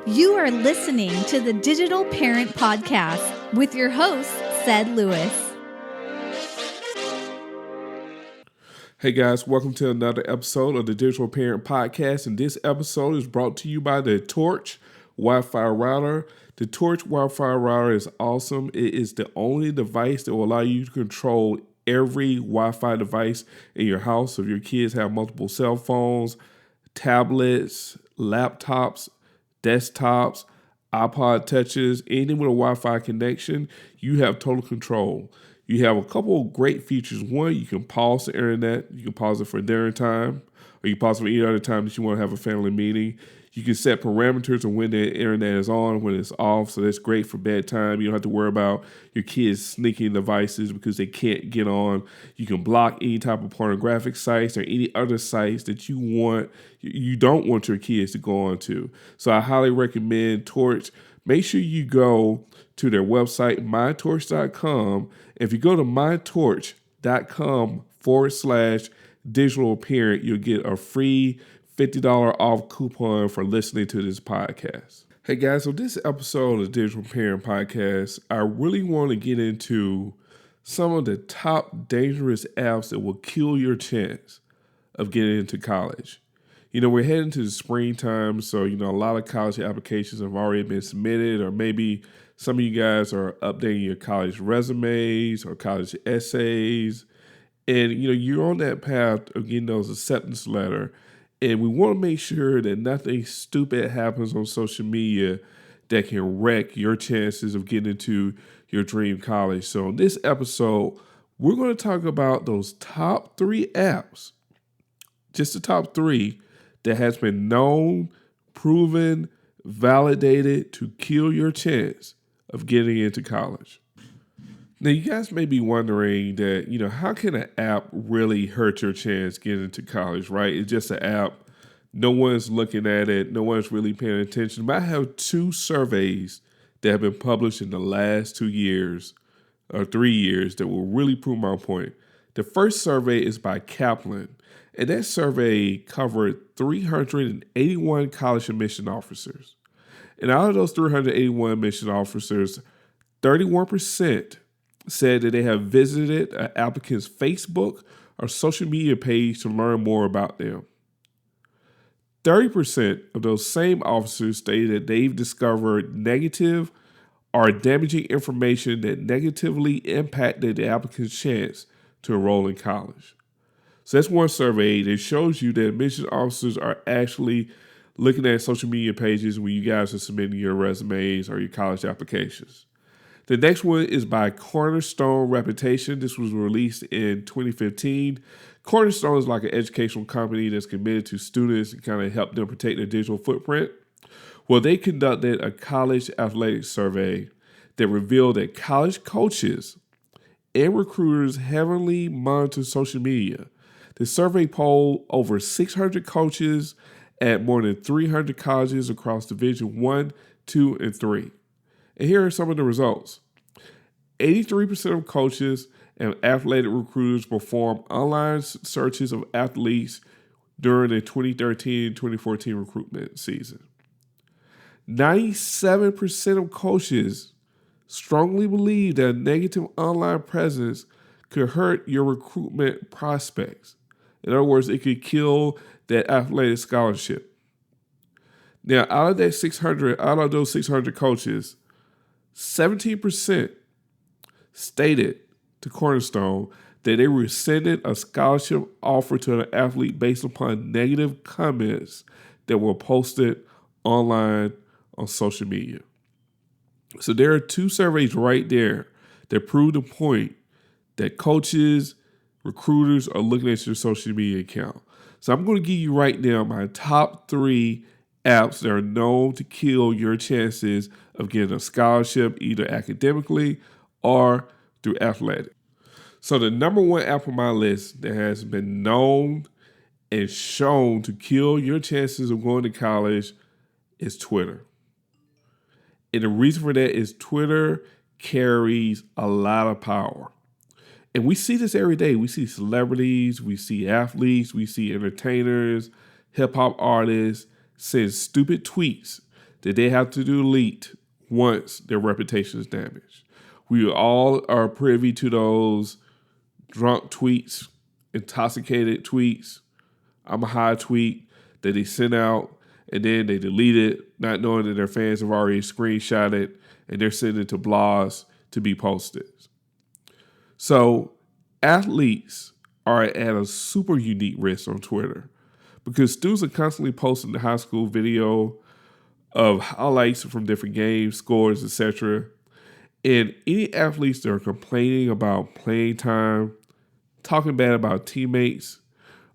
You are listening to the Digital Parent Podcast with your host, Ced Lewis. Hey guys, welcome to another episode of the Digital Parent Podcast, and this episode is brought to you by the Torch Wi-Fi router. The Torch Wi-Fi router is awesome. It is the only device that will allow you to control every Wi-Fi device in your house. So if your kids have multiple cell phones, tablets, laptops, desktops, iPod touches, anything with a Wi-Fi connection, you have total control. You have a couple of great features. One, you can pause the internet. You can pause it for dinner time, or you can pause it for any other time that you want to have a family meeting. You can set parameters of when the internet is on, when it's off, so that's great for bedtime. You don't have to worry about your kids sneaking devices because they can't get on. You can block any type of pornographic sites or any other sites that you don't want your kids to go on to. So I highly recommend Torch. Make sure you go to their website, mytorch.com. If you go to mytorch.com/digital parent, you'll get a free $50 off coupon for listening to this podcast. Hey guys, so this episode of the Digital Parent Podcast, I really want to get into some of the top dangerous apps that will kill your chance of getting into college. You know, we're heading to the springtime, so, a lot of college applications have already been submitted, or maybe some of you guys are updating your college resumes or college essays, and, you're on that path of getting those acceptance letters. And we want to make sure that nothing stupid happens on social media that can wreck your chances of getting into your dream college. So in this episode, we're going to talk about those top 3 apps, just the top 3 that has been known, proven, validated to kill your chance of getting into college. Now, you guys may be wondering that, how can an app really hurt your chance getting into college, right? It's just an app. No one's looking at it. No one's really paying attention. But I have 2 surveys that have been published in the last 2 years or 3 years that will really prove my point. The first survey is by Kaplan, and that survey covered 381 college admission officers. And out of those 381 admission officers, 31% said that they have visited an applicant's Facebook or social media page to learn more about them. 30% of those same officers stated that they've discovered negative or damaging information that negatively impacted the applicant's chance to enroll in college. So that's one survey that shows you that admissions officers are actually looking at social media pages when you guys are submitting your resumes or your college applications. The next one is by Cornerstone Reputation. This was released in 2015. Cornerstone is like an educational company that's committed to students and kind of help them protect their digital footprint. Well, they conducted a college athletics survey that revealed that college coaches and recruiters heavily monitor social media. The survey polled over 600 coaches at more than 300 colleges across Division 1, 2, and 3. And here are some of the results. 83% of coaches and athletic recruiters perform online searches of athletes during the 2013-2014 recruitment season. 97% of coaches strongly believe that a negative online presence could hurt your recruitment prospects. In other words, it could kill that athletic scholarship. Now, out of those 600 coaches, 17% stated to Cornerstone that they rescinded a scholarship offer to an athlete based upon negative comments that were posted online on social media. So there are 2 surveys right there that prove the point that coaches, recruiters are looking at your social media account. So I'm going to give you right now my top 3 apps that are known to kill your chances of getting a scholarship either academically or through athletics. So the number 1 app on my list that has been known and shown to kill your chances of going to college is Twitter. And the reason for that is Twitter carries a lot of power. And we see this every day. We see celebrities, we see athletes, we see entertainers, hip hop artists send stupid tweets that they have to delete once their reputation is damaged. We all are privy to those drunk tweets, intoxicated tweets, I'm a high tweet that they sent out and then they delete it, not knowing that their fans have already screenshot it and they're sending it to blogs to be posted. So athletes are at a super unique risk on Twitter because students are constantly posting the high school video of highlights from different games, scores, etc. And any athletes that are complaining about playing time, talking bad about teammates,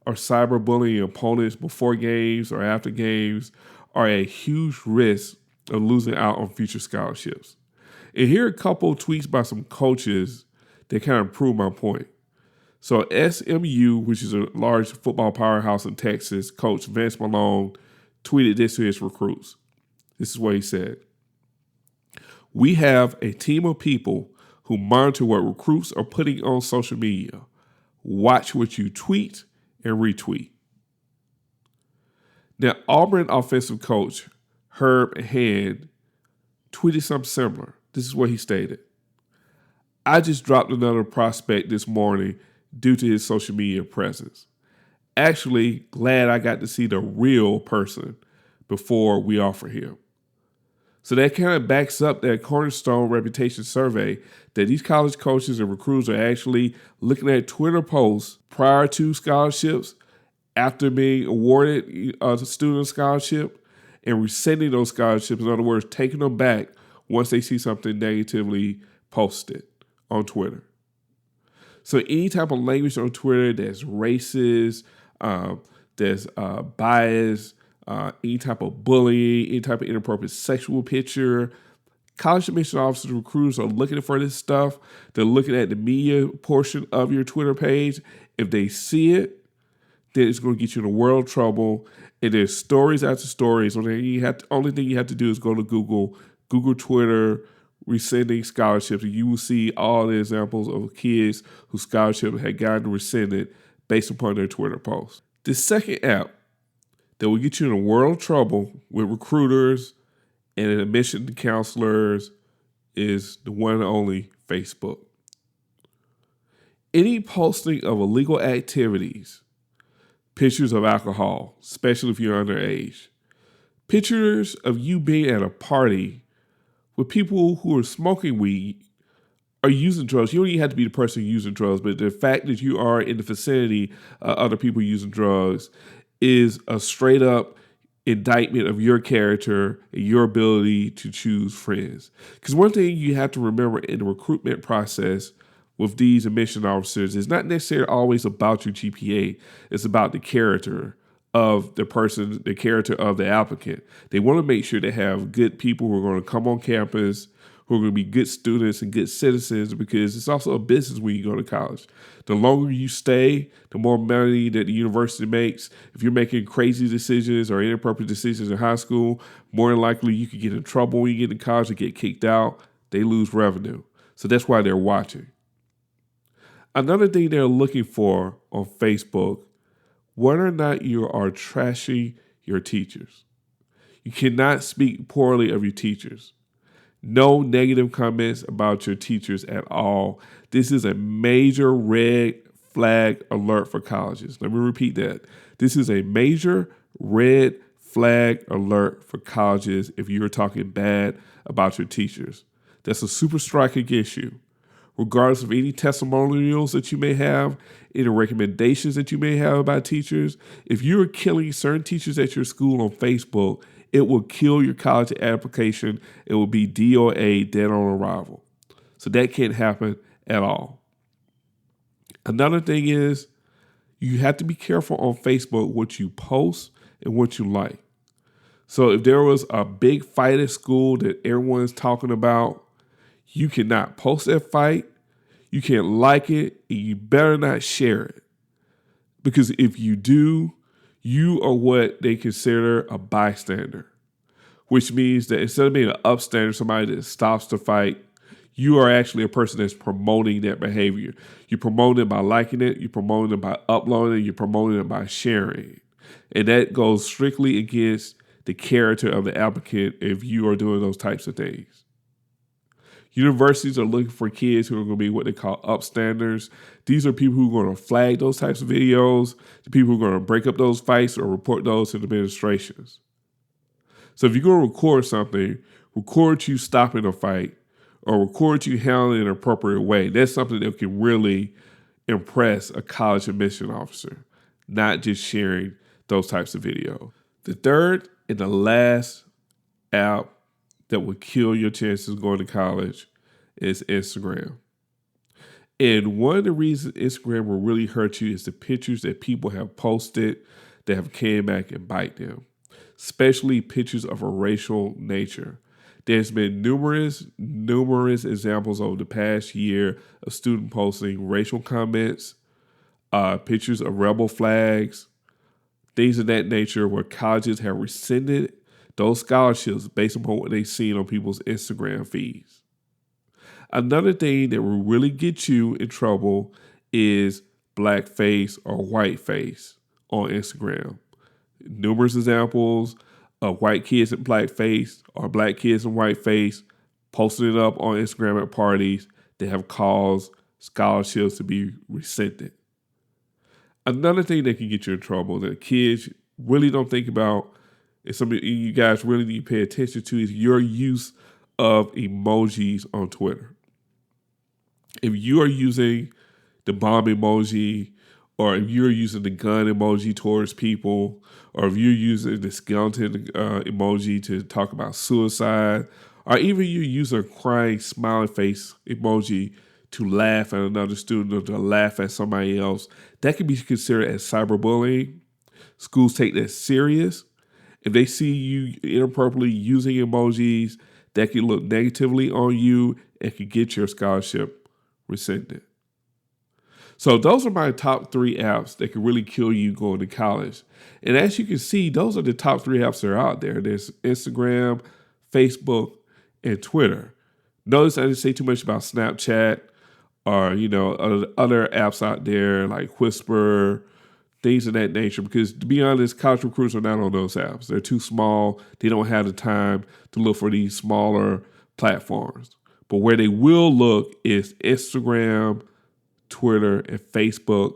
or cyberbullying opponents before games or after games are at a huge risk of losing out on future scholarships. And here are a couple of tweets by some coaches that kind of prove my point. So SMU, which is a large football powerhouse in Texas, coach Vince Malone tweeted this to his recruits. This is what he said. We have a team of people who monitor what recruits are putting on social media. Watch what you tweet and retweet. Now, Auburn offensive coach Herb Hand tweeted something similar. This is what he stated. I just dropped another prospect this morning due to his social media presence. Actually, glad I got to see the real person before we offer him. So that kind of backs up that Cornerstone reputation survey that these college coaches and recruits are actually looking at Twitter posts prior to scholarships, after being awarded a student scholarship, and rescinding those scholarships. In other words, taking them back once they see something negatively posted on Twitter. So any type of language on Twitter that's racist, that's biased, any type of bullying, any type of inappropriate sexual picture. College admission officers and recruiters are looking for this stuff. They're looking at the media portion of your Twitter page. If they see it, then it's going to get you in a world of trouble. And there's stories after stories. Only thing you have to do is go to Google Twitter, rescinding scholarships, and you will see all the examples of kids whose scholarship had gotten rescinded based upon their Twitter posts. The second app that will get you in a world of trouble with recruiters and admission counselors is the one and only Facebook. Any posting of illegal activities, pictures of alcohol, especially if you're underage, pictures of you being at a party with people who are smoking weed or using drugs. You don't even have to be the person using drugs, but the fact that you are in the vicinity of other people using drugs is a straight up indictment of your character and your ability to choose friends. Because one thing you have to remember in the recruitment process with these admission officers is not necessarily always about your GPA. It's about the character of the person, the character of the applicant. They want to make sure they have good people who are going to come on campus, who are going to be good students and good citizens, because it's also a business when you go to college. The longer you stay, the more money that the university makes. If you're making crazy decisions or inappropriate decisions in high school, more than likely you could get in trouble when you get to college and get kicked out. They lose revenue. So that's why they're watching. Another thing they're looking for on Facebook, whether or not you are trashing your teachers. You cannot speak poorly of your teachers. No negative comments about your teachers at all. This is a major red flag alert for colleges. Let me repeat that. This is a major red flag alert for colleges if you're talking bad about your teachers. That's a super striking issue. Regardless of any testimonials that you may have, any recommendations that you may have about teachers, if you're killing certain teachers at your school on Facebook, it will kill your college application. It will be DOA, dead on arrival. So that can't happen at all. Another thing is you have to be careful on Facebook what you post and what you like. So if there was a big fight at school that everyone's talking about, you cannot post that fight, you can't like it, and you better not share it. Because if you do, you are what they consider a bystander, which means that instead of being an upstander, somebody that stops the fight, you are actually a person that's promoting that behavior. You're promoting it by liking it, you're promoting it by uploading it, you're promoting it by sharing. And that goes strictly against the character of the applicant if you are doing those types of things. Universities are looking for kids who are going to be what they call upstanders. These are people who are going to flag those types of videos, the people who are going to break up those fights or report those to the administrations. So if you're going to record something, record you stopping a fight or record you handling it in an appropriate way. That's something that can really impress a college admission officer, not just sharing those types of videos. The third and the last app that will kill your chances of going to college is Instagram. And one of the reasons Instagram will really hurt you is the pictures that people have posted that have came back and bite them, especially pictures of a racial nature. There's been numerous examples over the past year of students posting racial comments, pictures of rebel flags, things of that nature where colleges have rescinded those scholarships based upon what they've seen on people's Instagram feeds. Another thing that will really get you in trouble is blackface or whiteface on Instagram. Numerous examples of white kids in blackface or black kids in whiteface posting it up on Instagram at parties that have caused scholarships to be rescinded. Another thing that can get you in trouble that kids really don't think about and something you guys really need to pay attention to is your use of emojis on Twitter. If you are using the bomb emoji, or if you're using the gun emoji towards people, or if you're using the skeleton emoji to talk about suicide, or even you use a crying smiling face emoji to laugh at another student or to laugh at somebody else, that can be considered as cyberbullying. Schools take that serious. If they see you inappropriately using emojis, that can look negatively on you and can get your scholarship rescinded. So those are my top 3 apps that can really kill you going to college. And as you can see, those are the top 3 apps that are out there. There's Instagram, Facebook, and Twitter. Notice I didn't say too much about Snapchat or, other apps out there like Whisper, things of that nature, because to be honest, college recruits are not on those apps. They're too small. They don't have the time to look for these smaller platforms. But where they will look is Instagram, Twitter, and Facebook,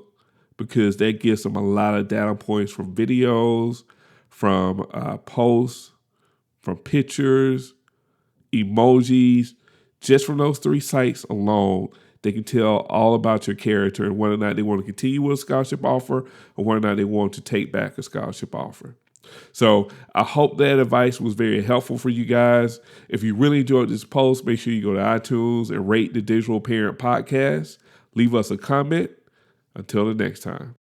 because that gives them a lot of data points from videos, from posts, from pictures, emojis. Just from those 3 sites alone, they can tell all about your character and whether or not they want to continue with a scholarship offer or whether or not they want to take back a scholarship offer. So I hope that advice was very helpful for you guys. If you really enjoyed this post, make sure you go to iTunes and rate the Digital Parent Podcast. Leave us a comment. Until the next time.